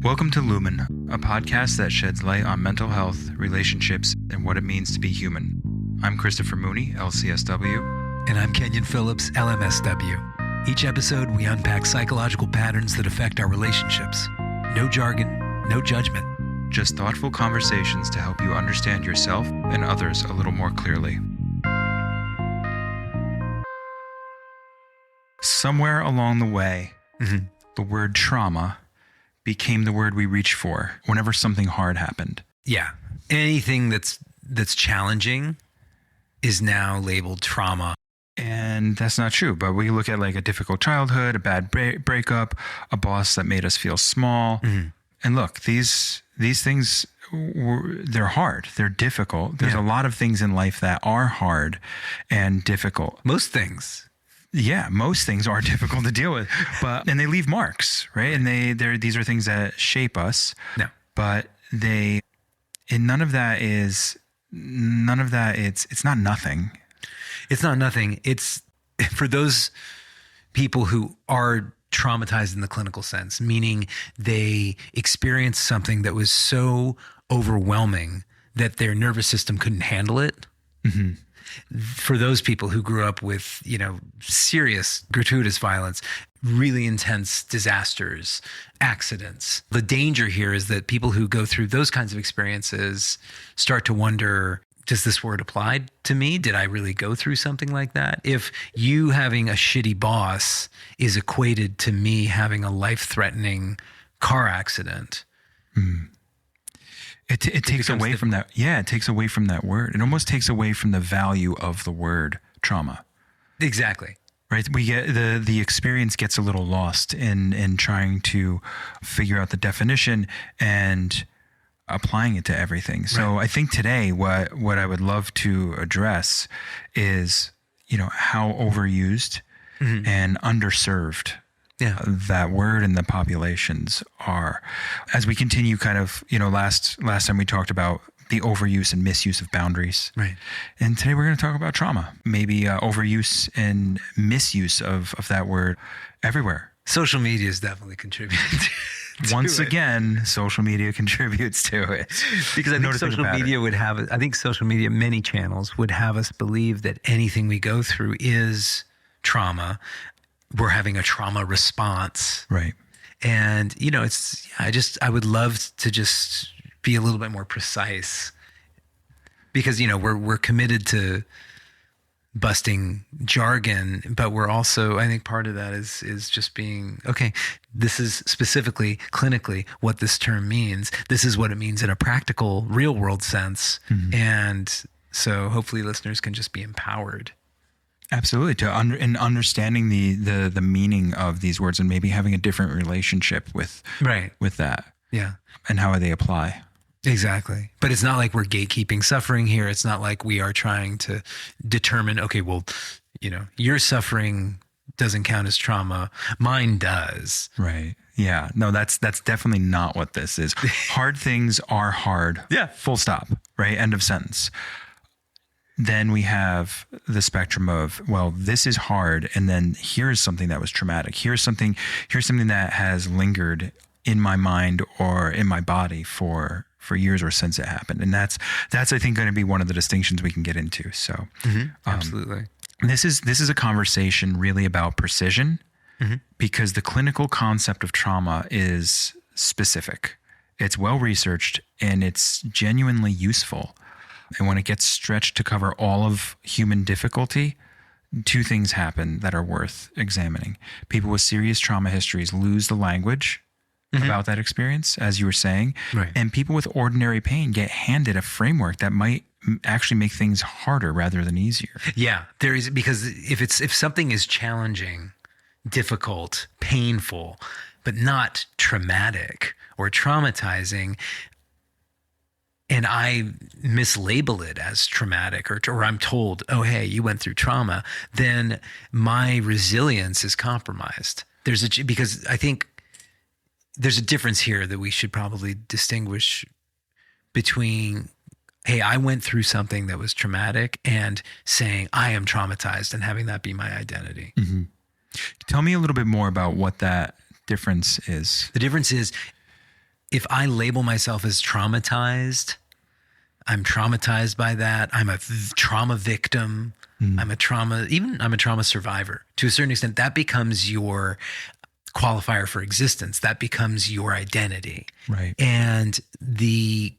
Welcome to Lumen, a podcast that sheds light on mental health, relationships, and what it means to be human. I'm Christopher Mooney, LCSW. And I'm Kenyon Phillips, LMSW. Each episode, we unpack psychological patterns that affect our relationships. No jargon, no judgment. Just thoughtful conversations to help you understand yourself and others a little more clearly. Somewhere along the way, the word trauma became the word we reach for whenever something hard happened. Yeah. Anything that's challenging is now labeled trauma. And that's not true. But we look at like a difficult childhood, a bad breakup, a boss that made us feel small. And look, these things, they're hard. They're difficult. There's a lot of things in life that are hard and difficult. Most things. Yeah, most things are difficult to deal with, and they leave marks, right? And these are things that shape us. No. But none of that, it's not nothing. It's not nothing. It's for those people who are traumatized in the clinical sense, meaning they experienced something that was so overwhelming that their nervous system couldn't handle it. For those people who grew up with, serious gratuitous violence, really intense disasters, accidents, the danger here is that people who go through those kinds of experiences start to wonder, does this word apply to me? Did I really go through something like that? If you having a shitty boss is equated to me having a life-threatening car accident, It takes away from that. Yeah, it takes away from that word. It almost takes away from the value of the word trauma. Exactly. Right. We get the experience gets a little lost in trying to figure out the definition and applying it to everything. So I think today what I would love to address is, how overused and underserved that word and the populations are. As we continue kind of, last time we talked about the overuse and misuse of boundaries. Right. And today we're going to talk about trauma, maybe overuse and misuse of that word everywhere. Social media is definitely contributing Once again, social media contributes to it. Because I think social media, many channels would have us believe that anything we go through is trauma. We're having a trauma response. Right. And, I would love to just be a little bit more precise because, we're committed to busting jargon, but we're also, I think part of that is just being, okay, this is specifically clinically what this term means. This is what it means in a practical real world sense. And so hopefully listeners can just be empowered. Absolutely. In understanding the meaning of these words and maybe having a different relationship with that. Yeah. And how they apply. Exactly. But it's not like we're gatekeeping suffering here. It's not like we are trying to determine, okay, well, your suffering doesn't count as trauma. Mine does. Right. Yeah. No, that's definitely not what this is. Hard things are hard. Yeah. Full stop. Right. End of sentence. Then we have the spectrum of, well, this is hard. And then here's something that was traumatic. Here's something that has lingered in my mind or in my body for years or since it happened. And that's I think going to be one of the distinctions we can get into. So absolutely. This is a conversation really about precision because the clinical concept of trauma is specific. It's well researched and it's genuinely useful. And when it gets stretched to cover all of human difficulty, two things happen that are worth examining. People with serious trauma histories lose the language about that experience, as you were saying. Right. And people with ordinary pain get handed a framework that might actually make things harder rather than easier. Yeah, there is, because if something is challenging, difficult, painful, but not traumatic or traumatizing, and I mislabel it as traumatic or I'm told, oh, hey, you went through trauma, then my resilience is compromised. Because I think there's a difference here that we should probably distinguish between, hey, I went through something that was traumatic and saying I am traumatized and having that be my identity. Tell me a little bit more about what that difference is. The difference is if I label myself as traumatized, I'm traumatized by that. I'm a trauma victim. I'm a trauma survivor. To a certain extent, that becomes your qualifier for existence. That becomes your identity. Right. And the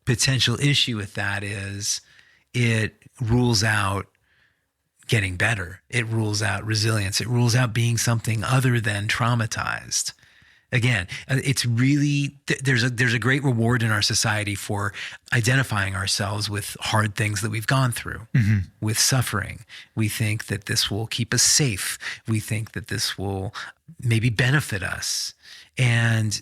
potential issue with that is it rules out getting better. It rules out resilience. It rules out being something other than traumatized. Again, it's really, there's a great reward in our society for identifying ourselves with hard things that we've gone through, with suffering. We think that this will keep us safe. We think that this will maybe benefit us. And,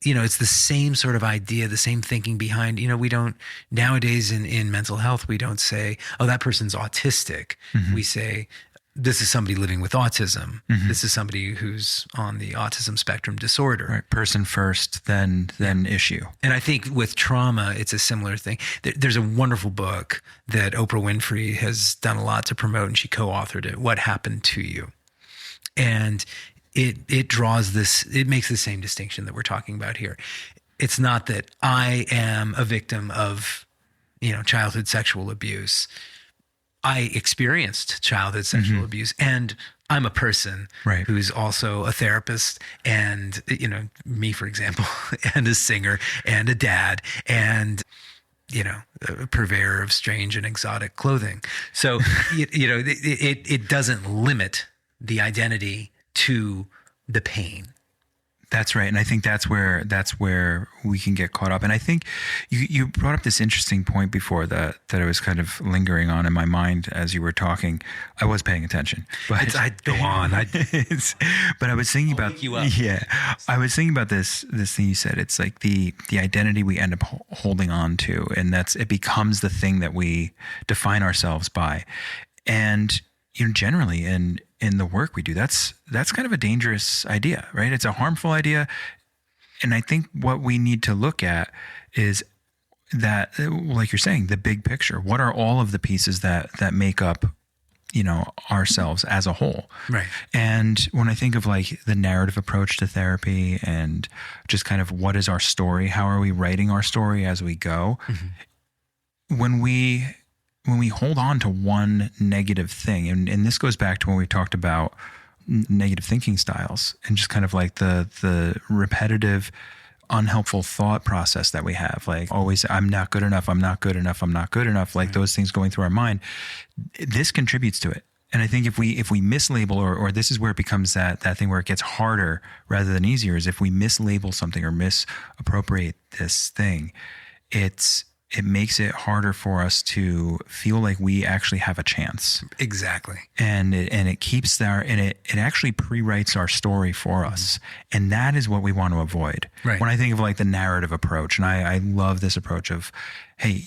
it's the same sort of idea, the same thinking behind, we don't, nowadays in mental health, we don't say, oh, that person's autistic. We say, this is somebody living with autism. This is somebody who's on the autism spectrum disorder. Right. Person first, then issue. And I think with trauma, it's a similar thing. There's a wonderful book that Oprah Winfrey has done a lot to promote, and she co-authored it, What Happened to You? And it draws this, it makes the same distinction that we're talking about here. It's not that I am a victim of, childhood sexual abuse. I experienced childhood sexual abuse, and I'm a person who's also a therapist and, me, for example, and a singer and a dad and, a purveyor of strange and exotic clothing. So, it doesn't limit the identity to the pain. That's right. And I think that's where we can get caught up. And I think you brought up this interesting point before that I was kind of lingering on in my mind as you were talking. I was paying attention. But I'd go on. But I was thinking about you up. Yeah. I was thinking about this thing you said. It's like the identity we end up holding on to, and it becomes the thing that we define ourselves by. And generally in the work we do, that's kind of a dangerous idea, right? It's a harmful idea. And I think what we need to look at is that, like you're saying, the big picture. What are all of the pieces that make up, ourselves as a whole? Right. And when I think of like the narrative approach to therapy and just kind of what is our story, how are we writing our story as we go? When we hold on to one negative thing, and this goes back to when we talked about negative thinking styles and just kind of like the repetitive, unhelpful thought process that we have, like always, I'm not good enough, I'm not good enough, I'm not good enough, like those things going through our mind, this contributes to it. And I think if we mislabel, or this is where it becomes that thing where it gets harder rather than easier, is if we mislabel something or misappropriate this thing, it makes it harder for us to feel like we actually have a chance. Exactly. And it keeps it actually pre-writes our story for us. And that is what we want to avoid. Right. When I think of like the narrative approach, and I love this approach of, hey,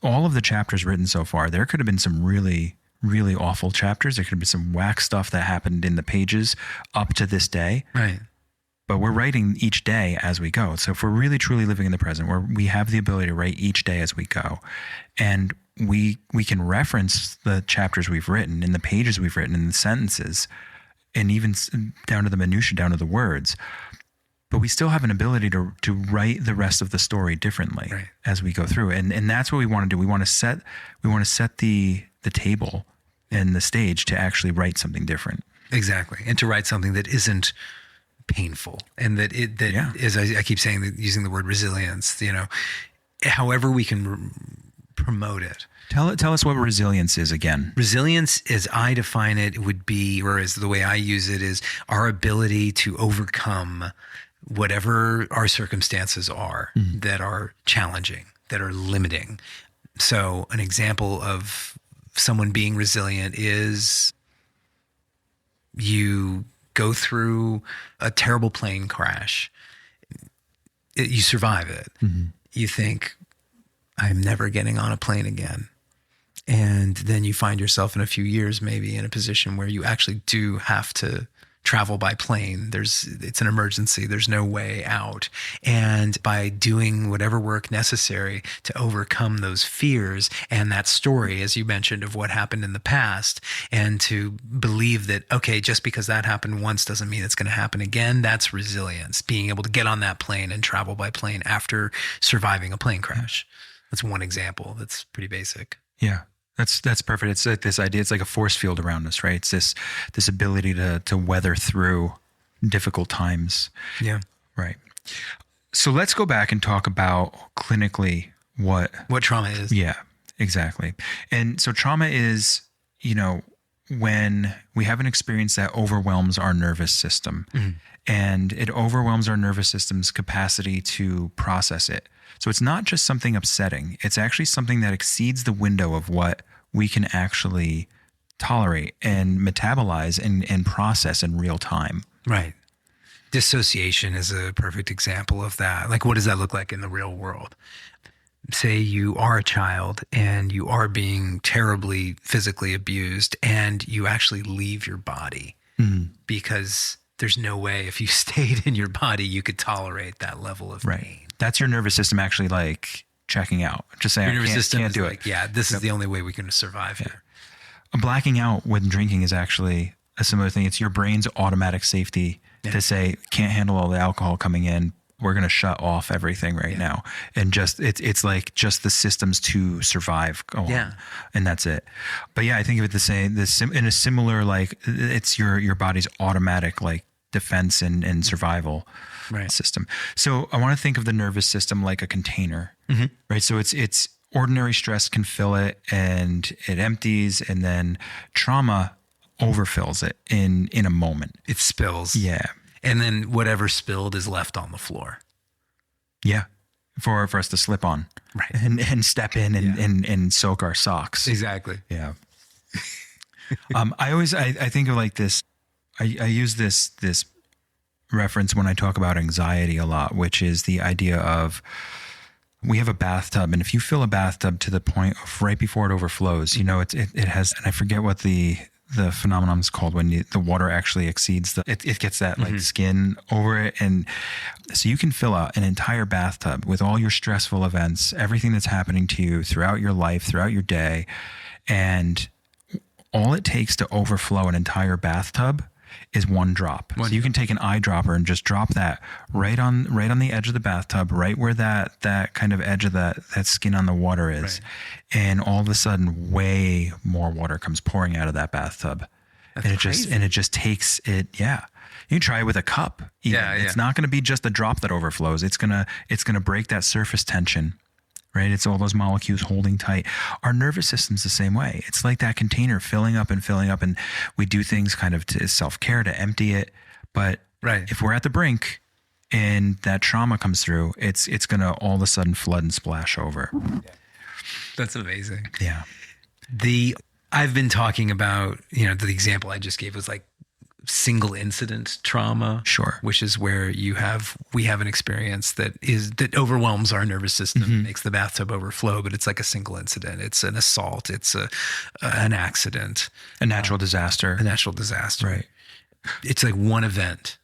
all of the chapters written so far, there could have been some really, really awful chapters. There could have been some whack stuff that happened in the pages up to this day. Right. But we're writing each day as we go. So if we're really truly living in the present, where we have the ability to write each day as we go, and we can reference the chapters we've written and the pages we've written and the sentences, and even down to the minutia, down to the words, but we still have an ability to write the rest of the story differently as we go through. And that's what we want to do. We want to set the table and the stage to actually write something different. Exactly. And to write something that isn't painful, and that as I keep saying, using the word resilience, however we can promote it. Tell us what resilience is again. Resilience, as I define it, would be, or as the way I use it, is our ability to overcome whatever our circumstances are that are challenging, that are limiting. So an example of someone being resilient is you go through a terrible plane crash. You survive it. You think, I'm never getting on a plane again. And then you find yourself in a few years maybe in a position where you actually do have to travel by plane. It's an emergency. There's no way out. And by doing whatever work necessary to overcome those fears and that story, as you mentioned, of what happened in the past, and to believe that, okay, just because that happened once doesn't mean it's going to happen again. That's resilience, being able to get on that plane and travel by plane after surviving a plane crash. That's one example. That's pretty basic. Yeah. That's perfect. It's like this idea. It's like a force field around us, right? It's this ability to weather through difficult times. Yeah. Right. So let's go back and talk about clinically what trauma is. Yeah, exactly. And so trauma is, when we have an experience that overwhelms our nervous system, and it overwhelms our nervous system's capacity to process it. So it's not just something upsetting. It's actually something that exceeds the window of what we can actually tolerate and metabolize and process in real time. Right. Dissociation is a perfect example of that. Like, what does that look like in the real world? Say you are a child and you are being terribly physically abused, and you actually leave your body because there's no way, if you stayed in your body, you could tolerate that level of pain. That's your nervous system actually like checking out. Just saying, your nervous system can't do like, it. Yeah, this is the only way we can survive here. Blacking out when drinking is actually a similar thing. It's your brain's automatic safety to say, can't handle all the alcohol coming in. We're going to shut off everything right now. And just, it's like just the systems to survive go on. And that's it. But yeah, I think of it the same, in a similar, like it's your body's automatic, like defense and survival system. So I want to think of the nervous system like a container, right? So it's ordinary stress can fill it and it empties, and then trauma overfills it in a moment. It spills. Yeah. And then whatever spilled is left on the floor. Yeah. For us to slip on. Right. And step in and soak our socks. Exactly. Yeah. I think of like this, I use this reference when I talk about anxiety a lot, which is the idea of, we have a bathtub, and if you fill a bathtub to the point of right before it overflows, it has, and I forget what the phenomenon is called when the water actually exceeds it gets that like skin over it. And so you can fill out an entire bathtub with all your stressful events, everything that's happening to you throughout your life, throughout your day. And all it takes to overflow an entire bathtub is one drop. So you can take an eyedropper and just drop that right on the edge of the bathtub, right where that kind of edge of that skin on the water is. Right. And all of a sudden way more water comes pouring out of that bathtub. That's crazy. It just takes it. Yeah. You can try it with a cup. Even. Yeah. It's not going to be just a drop that overflows. It's going to break that surface tension. Right? It's all those molecules holding tight. Our nervous system's the same way. It's like that container filling up, and we do things kind of to self-care to empty it. But if we're at the brink and that trauma comes through, it's going to all of a sudden flood and splash over. Yeah. That's amazing. Yeah. I've been talking about, the example I just gave was like single incident trauma. Sure. Which is where we have an experience that overwhelms our nervous system, makes the bathtub overflow, but it's like a single incident. It's an assault. It's an accident. A natural disaster. Right. It's like one event.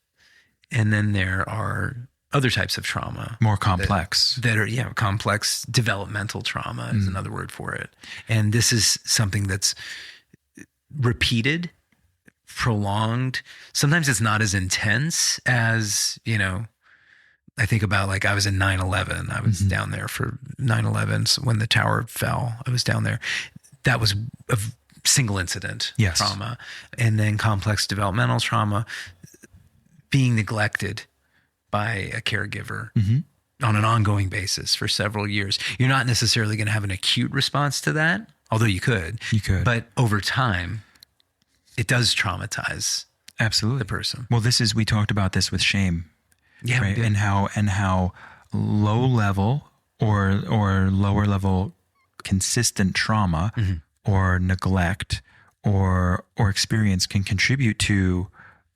And then there are other types of trauma. More complex. That are, complex developmental trauma is another word for it. And this is something that's repeated, prolonged. Sometimes it's not as intense as, I think about, like, I was in 9/11. I was down there for 9/11. So when the tower fell, I was down there. That was a single incident trauma. And then complex developmental trauma, being neglected by a caregiver on an ongoing basis for several years. You're not necessarily going to have an acute response to that, although you could. But over time, it does traumatize the person. Well, we talked about this with shame, right? And how low level or lower level consistent trauma or neglect or experience can contribute to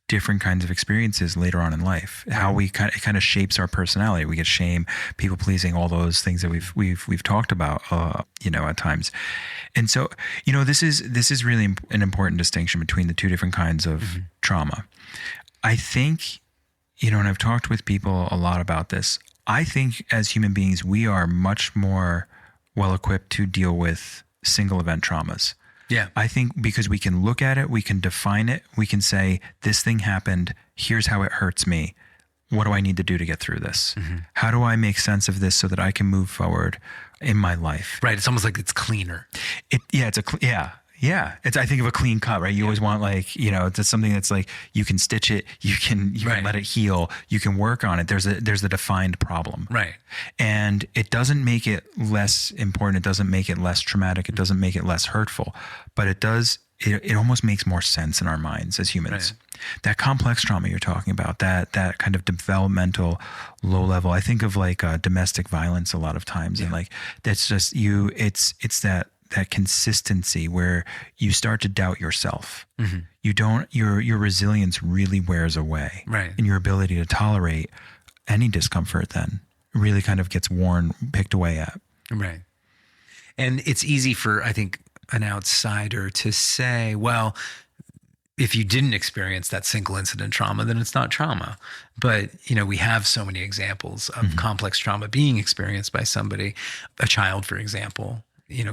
different kinds of experiences later on in life. How it kind of shapes our personality. We get shame, people pleasing, all those things that we've talked about, at times. And so, this is really an important distinction between the two different kinds of trauma. I think, and I've talked with people a lot about this. I think as human beings, we are much more well equipped to deal with single event traumas. Yeah. I think because we can look at it, we can define it, we can say, this thing happened, here's how it hurts me. What do I need to do to get through this? Mm-hmm. How do I make sense of this so that I can move forward in my life? Right. It's almost like it's cleaner. Yeah. I think of a clean cut, right? You always want it's something that's like, you can stitch it, you can let it heal, you can work on it. There's a defined problem. Right. And it doesn't make it less important. It doesn't make it less traumatic. It doesn't make it less hurtful, but it almost makes more sense in our minds as humans. Right. That complex trauma you're talking about, that kind of developmental low level, I think of like domestic violence a lot of times. And like, that's just it's that consistency where you start to doubt yourself. Mm-hmm. Your resilience really wears away. Right. And your ability to tolerate any discomfort then really kind of gets picked away at. Right. And it's easy for, I think, an outsider to say, well, if you didn't experience that single incident trauma, then it's not trauma. But, we have so many examples of complex trauma being experienced by somebody, a child, for example,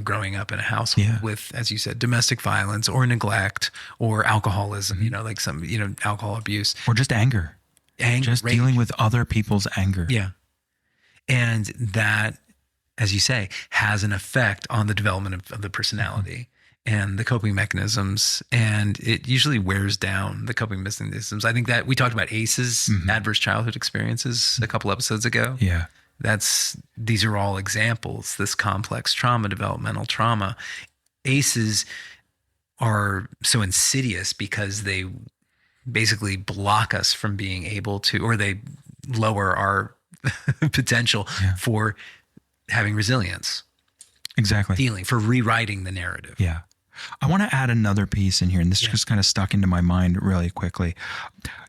growing up in a household with, as you said, domestic violence or neglect or alcoholism, like some, alcohol abuse. Or just anger. Just rage. Dealing with other people's anger. Yeah. And that, as you say, has an effect on the development of the personality and the coping mechanisms. And it usually wears down the coping mechanisms. I think that we talked about ACEs, adverse childhood experiences, a couple episodes ago. Yeah. These are all examples, this complex trauma, developmental trauma. ACEs are so insidious because they basically block us from being able to, or they lower our potential for having resilience. Exactly. For rewriting the narrative. Yeah. I want to add another piece in here, and this just kind of stuck into my mind really quickly.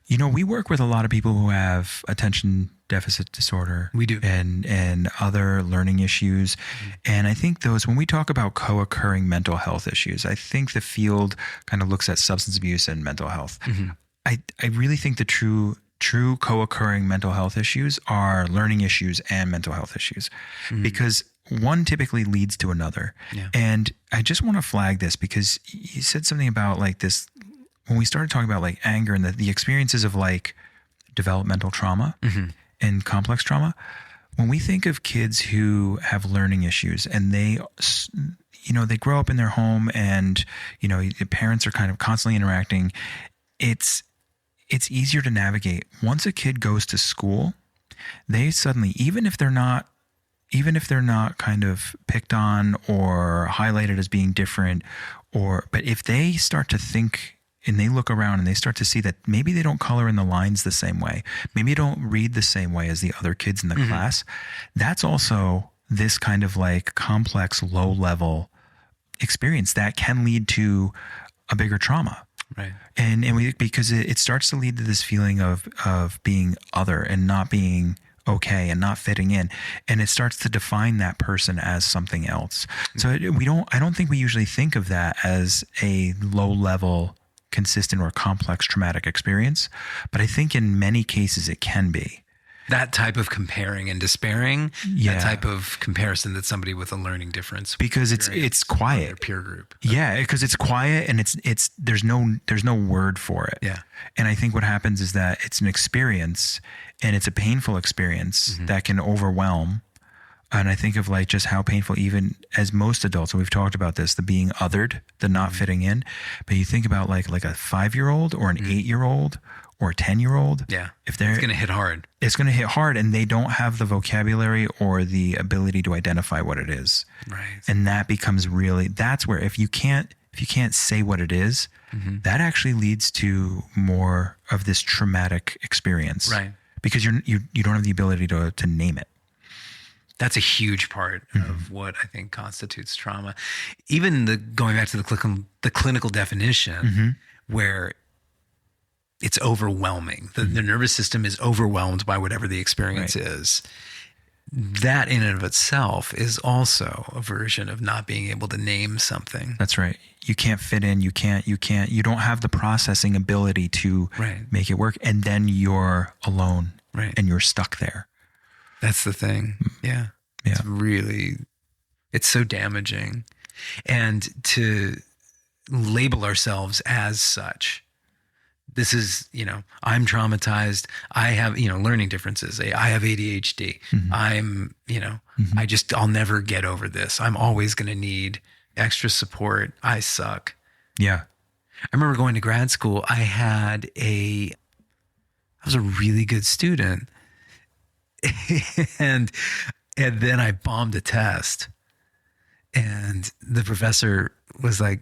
We work with a lot of people who have attention deficit disorder. We do. And other learning issues. Mm-hmm. And I think when we talk about co-occurring mental health issues, I think the field kind of looks at substance abuse and mental health. Mm-hmm. I really think the true co-occurring mental health issues are learning issues and mental health issues, because one typically leads to another. Yeah. And I just want to flag this because you said something about like this, when we started talking about like anger and the experiences of like developmental trauma and complex trauma, when we think of kids who have learning issues and they grow up in their home and, the parents are kind of constantly interacting, it's easier to navigate. Once a kid goes to school, they suddenly, even if they're not kind of picked on or highlighted as being different, but if they start to think and they look around and they start to see that maybe they don't color in the lines the same way, maybe they don't read the same way as the other kids in the class, that's also this kind of like complex low level experience that can lead to a bigger trauma. Right. Because it starts to lead to this feeling of being other and not being okay and not fitting in, and it starts to define that person as something else. So I don't think we usually think of that as a low level, consistent or complex traumatic experience, but I think in many cases it can be. That type of comparing and despairing, that type of comparison that somebody with a learning difference, because it's quiet, their peer group. Yeah, because it's quiet and it's there's no word for it. Yeah, and I think what happens is that it's an experience and it's a painful experience that can overwhelm. And I think of like just how painful, even as most adults, and we've talked about this, the being othered, the not fitting in. But you think about like a 5-year-old or an 8-year-old or a 10-year-old. Yeah. It's going to hit hard. It's going to hit hard, and they don't have the vocabulary or the ability to identify what it is. Right. And that becomes that's where if you can't say what it is, that actually leads to more of this traumatic experience. Right. Because you don't have the ability to name it. That's a huge part of what I think constitutes trauma. Even going back to the clinical definition, where it's overwhelming. The nervous system is overwhelmed by whatever the experience is. that in and of itself is also a version of not being able to name something. That's right. You can't fit in. You don't have the processing ability to make it work. And then you're alone and you're stuck there. That's the thing. Yeah. It's so damaging. And to label ourselves as such. This is, I'm traumatized. I have, learning differences. I have ADHD. I'm, I'll never get over this. I'm always going to need extra support. I suck. Yeah. I remember going to grad school. I was a really good student. and then I bombed a test. And the professor was like,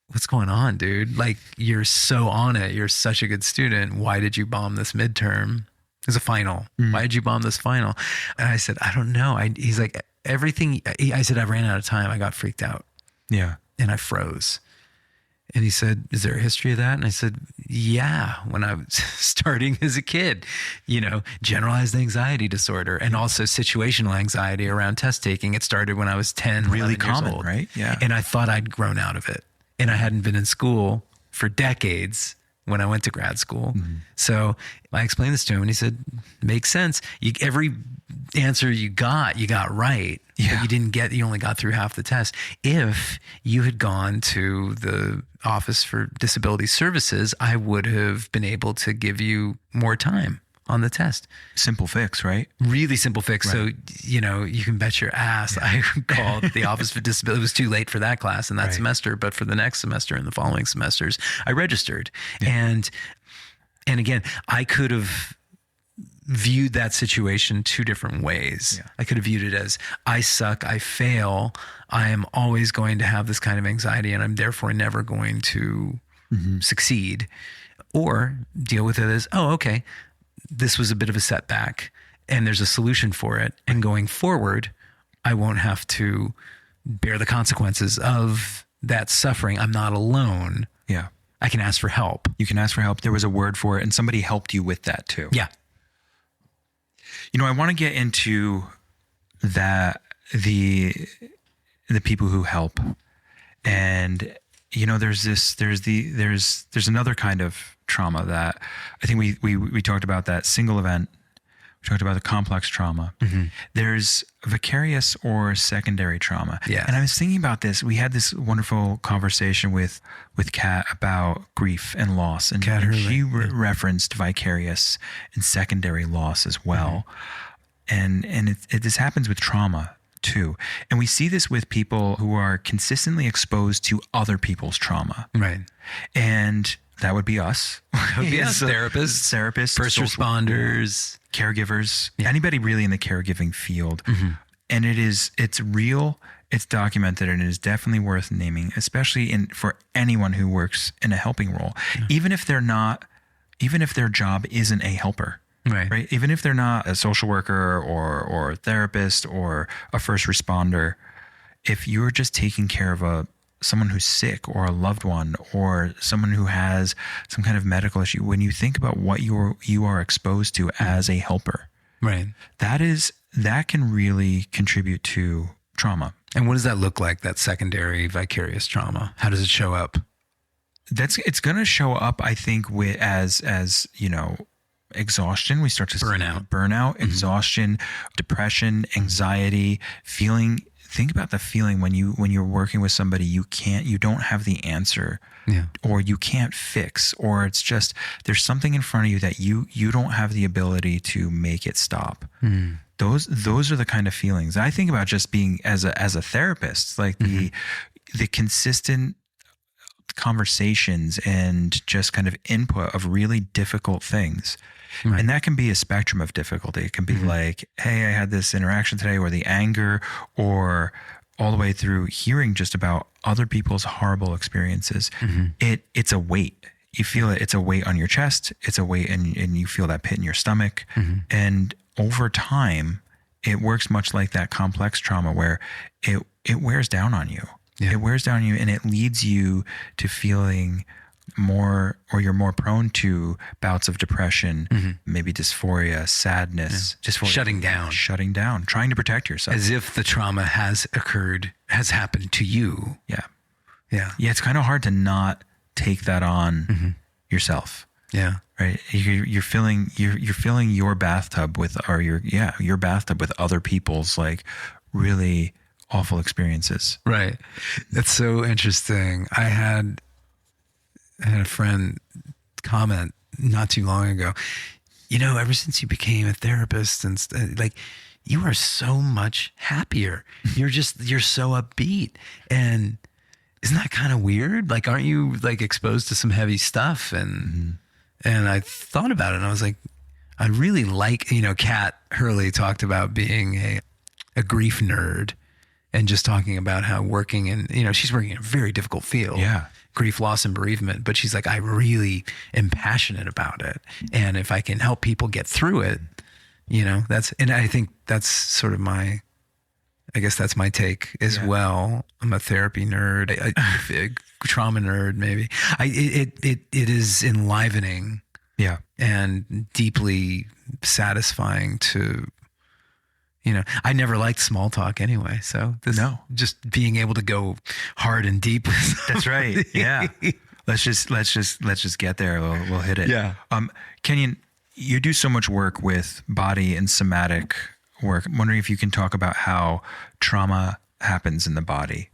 "What's going on, dude? Like, you're so on it. You're such a good student. Why did you bomb this midterm? It was a final. Why did you bomb this final?" And I said, "I don't know." He's like, "Everything." I said, "I ran out of time. I got freaked out." Yeah. And I froze. And he said, "Is there a history of that?" And I said, "Yeah, when I was starting as a kid, generalized anxiety disorder and also situational anxiety around test taking. It started when I was 10, really 11 years common, old. Right? Yeah. And I thought I'd grown out of it. And I hadn't been in school for decades when I went to grad school. So I explained this to him and he said, "Makes sense. Every answer you got right. Yeah. But you only got through half the test. If you had gone to the Office for Disability Services, I would have been able to give you more time on the test." Simple fix, right? Really simple fix. Right. So, you can bet your ass I called the Office for Disability. It was too late for that class in that semester, but for the next semester and the following semesters, I registered. Yeah. And again, I could have viewed that situation two different ways. Yeah. I could have viewed it as, I suck, I fail, I am always going to have this kind of anxiety and I'm therefore never going to succeed. Or deal with it as, oh, okay, this was a bit of a setback and there's a solution for it. And going forward, I won't have to bear the consequences of that suffering. I'm not alone. Yeah. I can ask for help. You can ask for help. There was a word for it and somebody helped you with that too. Yeah. I want to get into that, the people who help. And, there's another kind of trauma that I think we talked about, that single event. We talked about the complex trauma. There's vicarious or secondary trauma. Yeah. And I was thinking about this. We had this wonderful conversation with Kat about grief and loss. And she referenced vicarious and secondary loss as well. And this happens with trauma too. And we see this with people who are consistently exposed to other people's trauma. Right. And that would be us. Yes, therapists, first responders, caregivers, anybody really in the caregiving field. And it's real, it's documented, and it is definitely worth naming, especially for anyone who works in a helping role. Even if their job isn't a helper. Right. Even if they're not a social worker or a therapist or a first responder, if you're just taking care of someone who's sick or a loved one or someone who has some kind of medical issue, when you think about what you are exposed to as a helper, right, that can really contribute to trauma. And what does that look like? That secondary vicarious trauma? How does it show up? It's going to show up, I think, as exhaustion. We start to burnout, exhaustion, depression, anxiety, think about the feeling when you're working with somebody you don't have the answer, or you can't fix, or it's just there's something in front of you that you don't have the ability to make it stop. Those are the kind of feelings I think about just being as a therapist, like the consistent conversations and just kind of input of really difficult things. Right. And that can be a spectrum of difficulty. It can be like, hey, I had this interaction today, or the anger, or all the way through hearing just about other people's horrible experiences. It's a weight. You feel it. It's a weight on your chest. It's a weight, and you feel that pit in your stomach. And over time, it works much like that complex trauma where it wears down on you. Yeah. It wears down on you, and it leads you to feeling you're more prone to bouts of depression, maybe dysphoria, sadness, just shutting down, trying to protect yourself. As if the trauma has happened to you. Yeah. Yeah. Yeah. It's kind of hard to not take that on yourself. Yeah. Right. You're filling your bathtub with, your bathtub with other people's like really awful experiences. Right. That's so interesting. I had a friend comment not too long ago, ever since you became a therapist and like, you are so much happier. You're so upbeat. And isn't that kind of weird? Like, aren't you like exposed to some heavy stuff? And I thought about it and I was like, I really like, Kat Hurley talked about being a grief nerd and just talking about how working in, she's working in a very difficult field. Yeah. Grief, loss, and bereavement. But she's like, I really am passionate about it. And if I can help people get through it, and I think that's sort of I guess that's my take as well. I'm a therapy nerd, a trauma nerd, maybe. It is enlivening. Yeah. And deeply satisfying to, I never liked small talk anyway. So just being able to go hard and deep. That's right. Yeah. Let's just get there. We'll hit it. Yeah. Kenyon, you do so much work with body and somatic work. I'm wondering if you can talk about how trauma happens in the body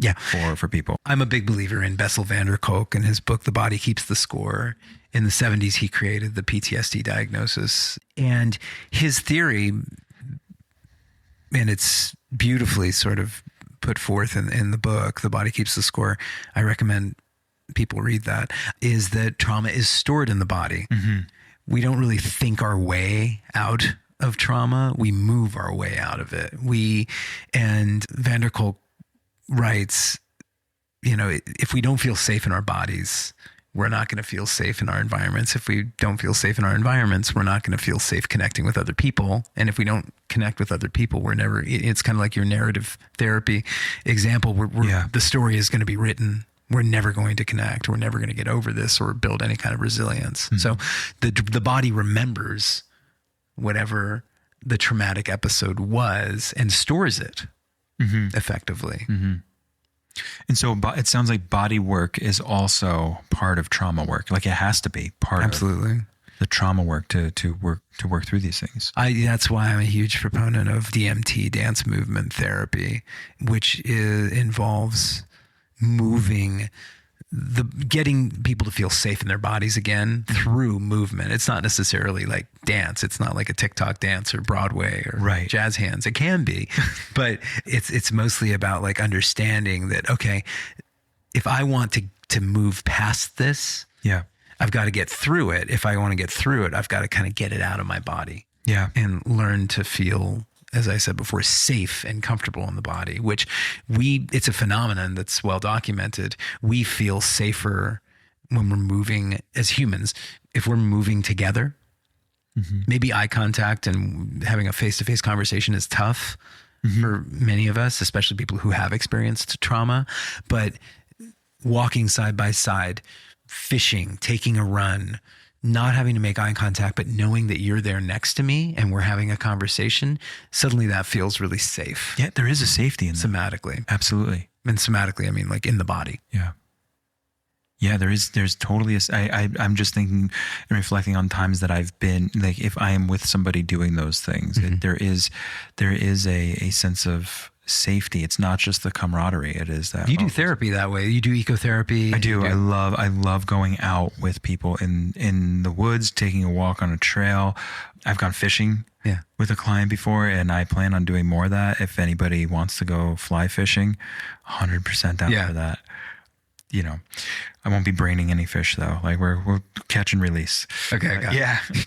for people. I'm a big believer in Bessel van der Kolk and his book, The Body Keeps the Score. In the 70s, he created the PTSD diagnosis. And his theory, and it's beautifully sort of put forth in the book, The Body Keeps the Score. I recommend people read that, is that trauma is stored in the body. Mm-hmm. We don't really think our way out of trauma. We move our way out of it. And van der Kolk writes, if we don't feel safe in our bodies, we're not going to feel safe in our environments. If we don't feel safe in our environments, we're not going to feel safe connecting with other people. And if we don't connect with other people, it's kind of like your narrative therapy example where the story is going to be written. We're never going to connect. We're never going to get over this or build any kind of resilience. Mm-hmm. So the body remembers whatever the traumatic episode was and stores it effectively. Mm-hmm. And so it sounds like body work is also part of trauma work. Like it has to be part of the trauma work to work through these things. That's why I'm a huge proponent of DMT, dance movement therapy, which involves getting people to feel safe in their bodies again through movement. It's not necessarily like dance. It's not like a TikTok dance or Broadway or jazz hands. It can be, but it's mostly about like understanding that, okay, if I want to move past this, I've got to get through it. If I want to get through it, I've got to kind of get it out of my body and learn to feel, as I said before, safe and comfortable in the body, which it's a phenomenon that's well documented. We feel safer when we're moving as humans. If we're moving together, maybe eye contact and having a face-to-face conversation is tough for many of us, especially people who have experienced trauma, but walking side by side, fishing, taking a run, not having to make eye contact, but knowing that you're there next to me and we're having a conversation, suddenly that feels really safe. Yeah, there is a safety in that. Somatically. Absolutely. And somatically, I mean like in the body. Yeah. Yeah, there's totally I'm just thinking and reflecting on times that I've been, like if I am with somebody doing those things, there is a sense of safety. It's not just the camaraderie. It is that. You do therapy that way. You do ecotherapy. I do. I love going out with people in the woods, taking a walk on a trail. I've gone fishing with a client before, and I plan on doing more of that. If anybody wants to go fly fishing, 100% down for that. I won't be braining any fish though. Like we'll catch and release. Okay.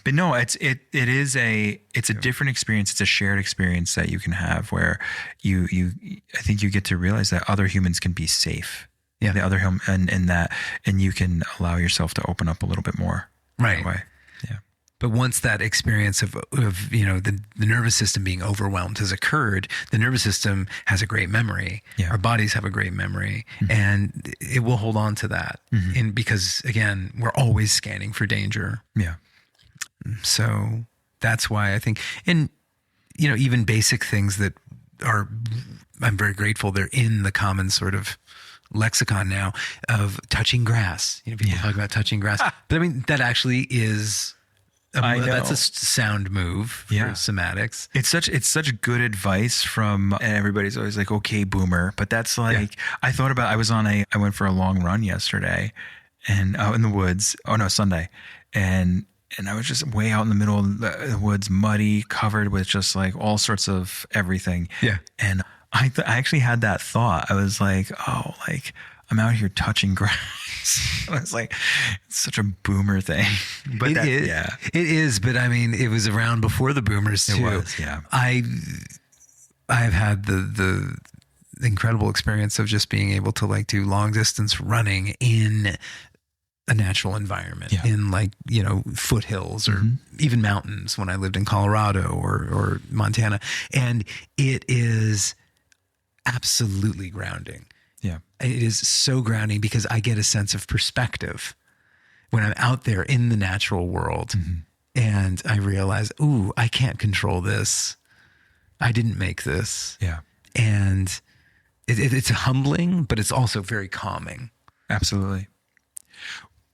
But no, it's a different experience. It's a shared experience that you can have where I think you get to realize that other humans can be safe. Yeah. The other human and you can allow yourself to open up a little bit more. Right. That way. Yeah. But once that experience of the nervous system being overwhelmed has occurred, the nervous system has a great memory. Yeah. Our bodies have a great memory, and it will hold on to that. And because again, we're always scanning for danger. Yeah. So that's why I think, and even basic things that I'm very grateful they're in the common sort of lexicon now of touching grass. People talk about touching grass, but I mean, that actually is, that's a sound move for somatics. It's such good advice from, and everybody's always like, okay, boomer. But that's like, I went for a long run yesterday and out in the woods. Oh no, Sunday. And I was just way out in the middle of the woods, muddy, covered with just like all sorts of everything. Yeah. And I actually had that thought. I was like, oh, like I'm out here touching grass. I was like, it's such a boomer thing. But it is. But I mean, it was around before the boomers too. It was, yeah. I've had the incredible experience of just being able to like do long distance running in a natural environment, in like, foothills or even mountains when I lived in Colorado or Montana. And it is absolutely grounding. Yeah. It is so grounding because I get a sense of perspective when I'm out there in the natural world and I realize, ooh, I can't control this. I didn't make this. Yeah. And it's humbling, but it's also very calming. Absolutely.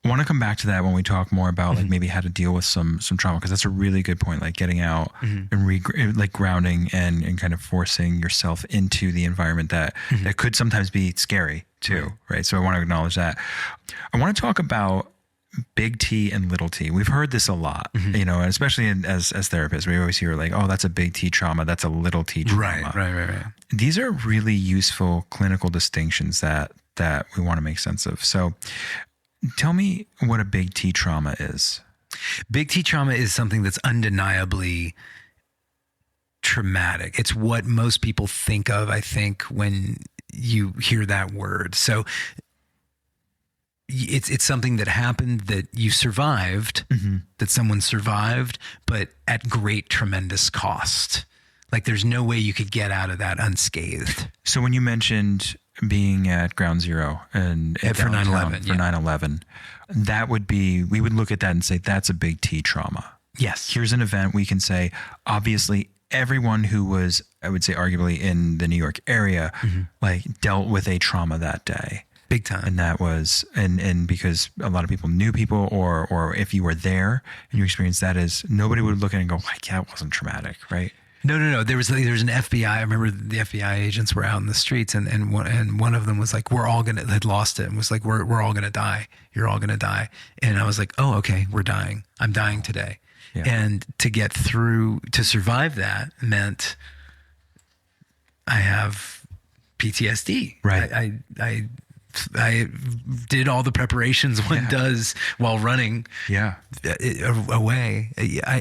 I want to come back to that when we talk more about like maybe how to deal with some trauma, because that's a really good point, like getting out and like grounding and kind of forcing yourself into the environment that could sometimes be scary too, right? So I want to acknowledge that. I want to talk about big T and little T. We've heard this a lot, and especially as therapists, we always hear like, oh, that's a big T trauma, that's a little T trauma. Right. These are really useful clinical distinctions that we want to make sense of. So tell me what a big T trauma is. Big T trauma is something that's undeniably traumatic. It's what most people think of, I think, when you hear that word. So it's something that happened that you survived, that someone survived, but at great, tremendous cost. Like there's no way you could get out of that unscathed. So when you mentioned being at Ground Zero and for 9/11, for 9/11, that would be, we would look at that and say, that's a big T trauma. Yes. Here's an event we can say, obviously everyone who was, I would say arguably in the New York area, like dealt with a trauma that day. Big time. And that was, and because a lot of people knew people, or if you were there and you experienced that, as nobody would look at it and go like, yeah, it wasn't traumatic, right? No. There was an FBI. I remember the FBI agents were out in the streets, and one of them was like, had lost it, and was like, we're all gonna die. You're all gonna die. And I was like, oh, okay, we're dying. I'm dying today. Yeah. And to get through, to survive that meant I have PTSD. Right. I did all the preparations one does while running away.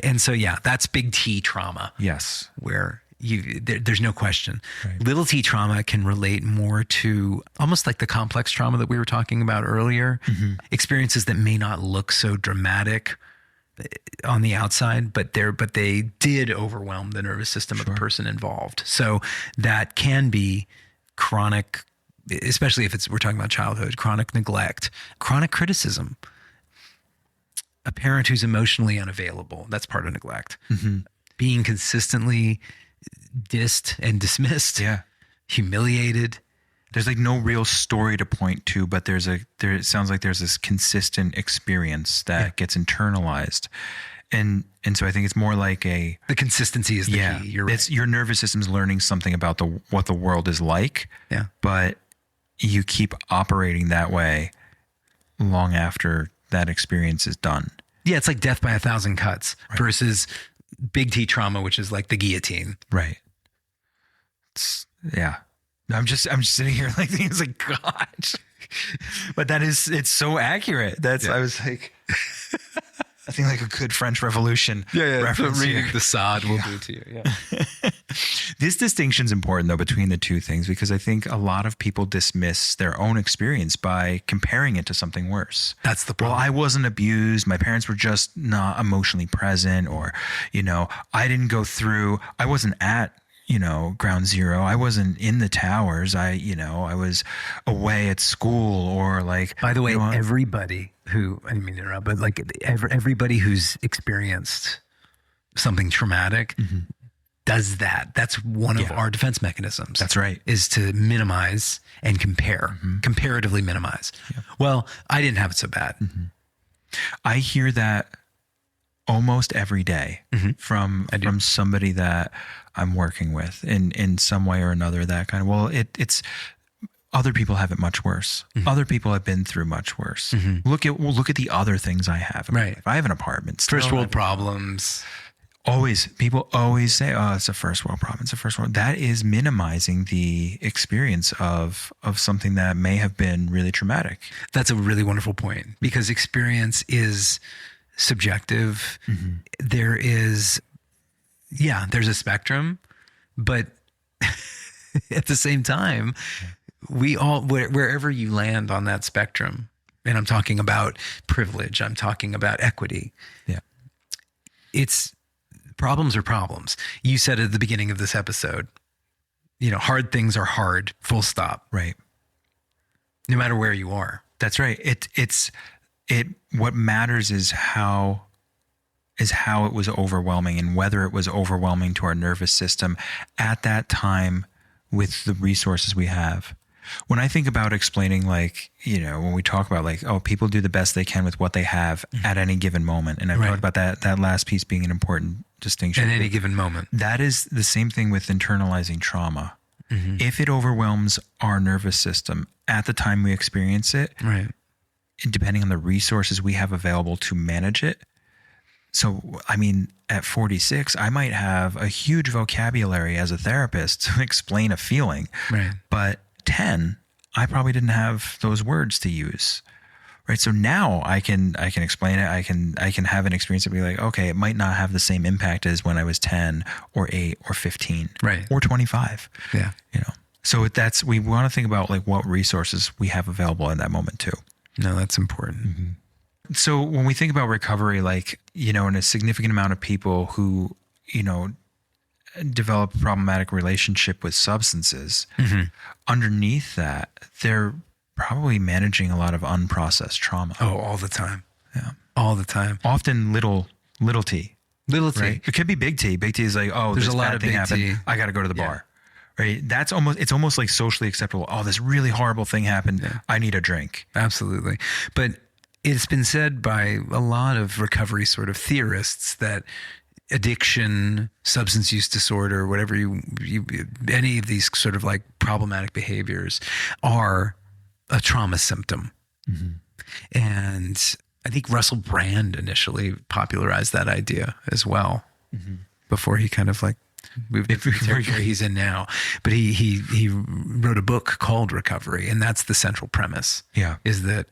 And so, that's big T trauma. Yes. Where there's no question. Right. Little T trauma can relate more to almost like the complex trauma that we were talking about earlier. Experiences that may not look so dramatic on the outside, but they did overwhelm the nervous system of the person involved. So that can be chronic, especially if we're talking about childhood, chronic neglect, chronic criticism, a parent who's emotionally unavailable. That's part of neglect. Being consistently dissed and dismissed, humiliated. There's like no real story to point to, but it sounds like there's this consistent experience that gets internalized. And so I think it's more like the consistency is the key. You're right. It's your nervous system's learning something about what the world is like. Yeah. But you keep operating that way long after that experience is done. Yeah, it's like death by 1,000 cuts versus big T trauma, which is like the guillotine. Right. I'm just sitting here like thinking, it's like, gosh. But it's so accurate. I was like, I think like a good French Revolution reference reading here. the Sade will do to you. Yeah. This distinction is important though between the two things, because I think a lot of people dismiss their own experience by comparing it to something worse. That's the problem. Well, I wasn't abused. My parents were just not emotionally present, or, I didn't go through, I wasn't at, ground zero. I wasn't in the towers. I was away at school, or like, by the way, everybody who, I didn't mean to interrupt, but like everybody who's experienced something traumatic does that. That's one of our defense mechanisms. That's right. Is to minimize and compare, comparatively minimize. Yeah. Well, I didn't have it so bad. I hear that almost every day from somebody that I'm working with in some way or another, that kind of, it's other people have it much worse. Other people have been through much worse. Look at the other things I have. Right. If I have an apartment, first world problems. People always say, oh, it's a first world problem. It's a first world. That is minimizing the experience of something that may have been really traumatic. That's a really wonderful point, because experience is subjective. There's a spectrum, but at the same time, we all, wherever you land on that spectrum, and I'm talking about privilege, I'm talking about equity. Yeah. It's problems are problems. You said at the beginning of this episode, hard things are hard, full stop. Right. No matter where you are. That's right. What matters is how it was overwhelming, and whether it was overwhelming to our nervous system at that time with the resources we have. When I think about explaining, when we talk about people do the best they can with what they have at any given moment. And I've talked about that last piece being an important distinction. At any given moment. That is the same thing with internalizing trauma. If it overwhelms our nervous system at the time we experience it, right, depending on the resources we have available to manage it. So, at 46, I might have a huge vocabulary as a therapist to explain a feeling. Right. But 10, I probably didn't have those words to use. Right. So now I can explain it. I can have an experience and be like, okay, it might not have the same impact as when I was 10 or 8 or 15. Right. Or 25. Yeah. So we want to think about what resources we have available in that moment too. No, that's important. So when we think about recovery, in a significant amount of people who, develop a problematic relationship with substances, underneath that, they're probably managing a lot of unprocessed trauma. Oh, all the time. Yeah. All the time. Often little t. Little t. Right? It could be big T. Big T is there's a lot of big T. I got to go to the bar. Right. It's almost like socially acceptable. Oh, this really horrible thing happened. Yeah. I need a drink. Absolutely. But it's been said by a lot of recovery sort of theorists that addiction, substance use disorder, whatever any of these sort of problematic behaviors are a trauma symptom. And I think Russell Brand initially popularized that idea as well, before he kind of moved into the territory he's in now. But he wrote a book called Recovery, and that's the central premise. Yeah. Is that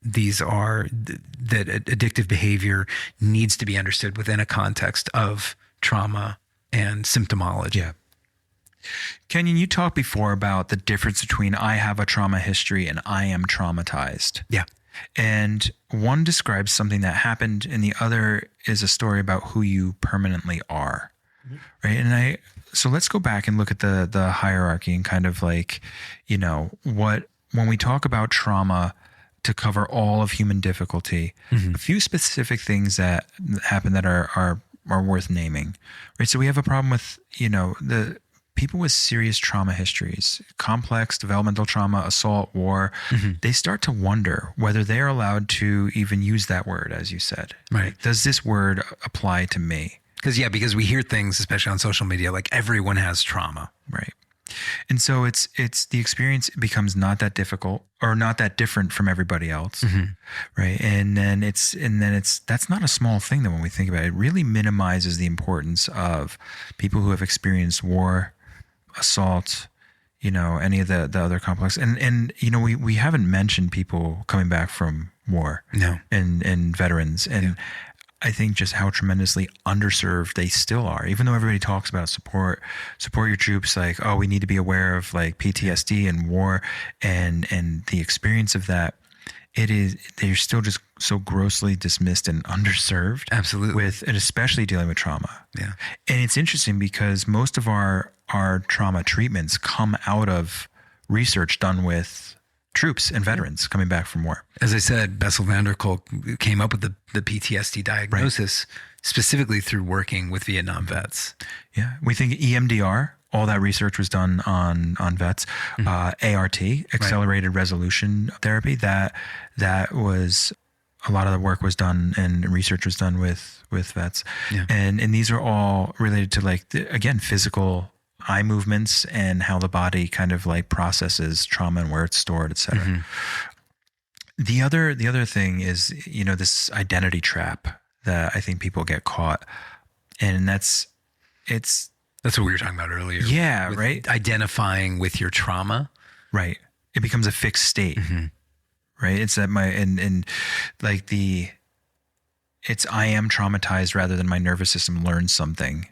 that addictive behavior needs to be understood within a context of trauma and symptomology. Yeah. Kenyon, you talked before about the difference between I have a trauma history and I am traumatized. Yeah. And one describes something that happened and the other is a story about who you permanently are. Right. And so let's go back and look at the hierarchy and kind of when we talk about trauma to cover all of human difficulty, a few specific things that happen that are worth naming, right? So we have a problem with, the people with serious trauma histories, complex developmental trauma, assault, war, they start to wonder whether they're allowed to even use that word, as you said. Right. Does this word apply to me? Because we hear things, especially on social media, everyone has trauma. Right. And so it's the experience becomes not that difficult or not that different from everybody else. Right. And then that's not a small thing that when we think about it, it really minimizes the importance of people who have experienced war, assault, any of the other complex. And we haven't mentioned people coming back from war. No. And veterans. And I think just how tremendously underserved they still are. Even though everybody talks about support your troops, like, oh, we need to be aware of like PTSD and war and the experience of that. They're still just so grossly dismissed and underserved. Absolutely. And especially dealing with trauma. Yeah. And it's interesting because most of our trauma treatments come out of research done with troops and veterans coming back from war. As I said, Bessel van der Kolk came up with the PTSD diagnosis specifically through working with Vietnam vets. Yeah. We think EMDR, all that research was done on vets. ART, accelerated resolution therapy, that was, a lot of the work was done and research was done with vets. Yeah. And these are all related to like, again, physical eye movements and how the body kind of like processes trauma and where it's stored, et cetera. The other thing is, this identity trap that I think people get caught. And that's what we were talking about earlier. Yeah, right. Identifying with your trauma. Right. It becomes a fixed state. Right. It's that I am traumatized rather than my nervous system learns something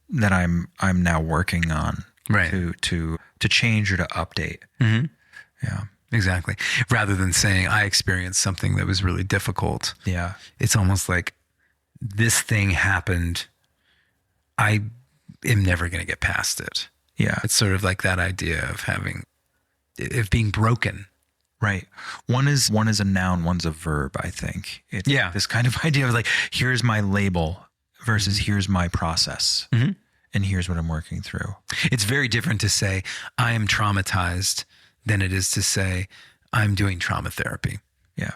that I'm now working on to change or to update. Yeah, exactly. Rather than saying I experienced something that was really difficult. Yeah. It's almost like this thing happened. I am never going to get past it. Yeah. It's sort of like that idea of being broken. Right. One is a noun, one's a verb, I think. It's this kind of idea of like, here's my label versus here's my process. And here's what I'm working through. It's very different to say I am traumatized than it is to say I'm doing trauma therapy. Yeah.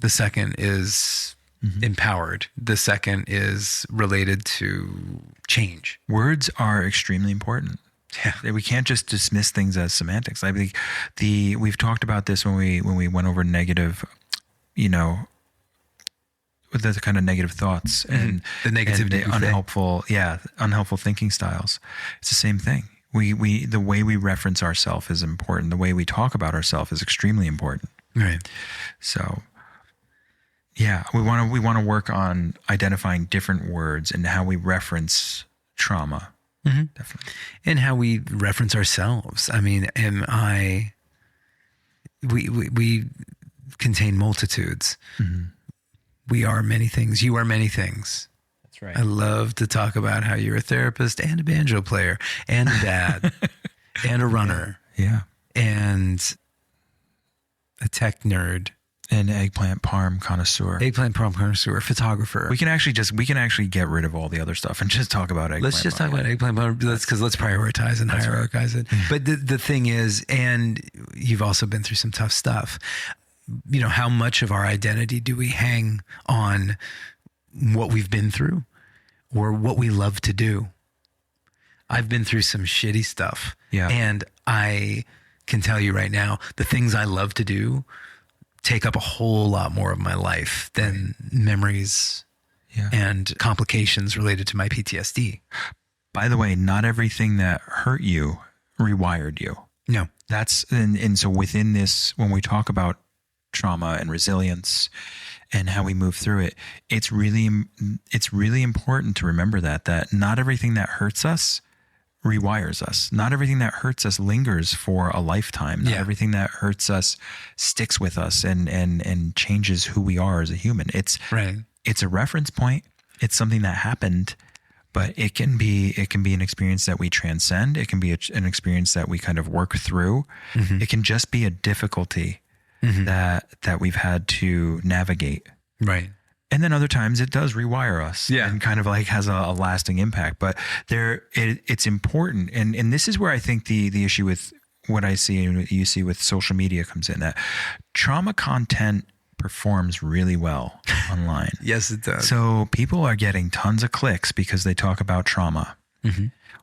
The second is empowered. The second is related to change. Words are extremely important. Yeah. We can't just dismiss things as semantics. I think we've talked about this when we went over negative, with the kind of negative thoughts and the negativity, and the unhelpful thinking styles. It's the same thing. The way we reference ourselves is important. The way we talk about ourselves is extremely important. Right. So, yeah, we want to work on identifying different words and how we reference trauma. Definitely. And how we reference ourselves. I mean, we contain multitudes. We are many things. You are many things. That's right. I love to talk about how you're a therapist and a banjo player and a dad and a runner. Yeah. And a tech nerd. An eggplant parm connoisseur. Photographer. We can actually get rid of all the other stuff and just talk about eggplant. Let's just talk about eggplant parm. Let's prioritize and hierarchize it. But the thing is, and you've also been through some tough stuff. How much of our identity do we hang on what we've been through or what we love to do? I've been through some shitty stuff. Yeah. And I can tell you right now, the things I love to do take up a whole lot more of my life than memories and complications related to my PTSD. By the way, not everything that hurt you rewired you. No. And so within this, when we talk about trauma and resilience and how we move through it, it's really important to remember that not everything that hurts us rewires us. Not everything that hurts us lingers for a lifetime. Not everything that hurts us sticks with us and changes who we are as a human. It's a reference point. It's something that happened, but it can be an experience that we transcend. It can be an experience that we kind of work through. It can just be a difficulty that we've had to navigate. Right. And then other times it does rewire us and kind of like has a lasting impact. But it's important. And this is where I think the issue with what I see and what you see with social media comes in, that trauma content performs really well online. Yes, it does. So people are getting tons of clicks because they talk about trauma.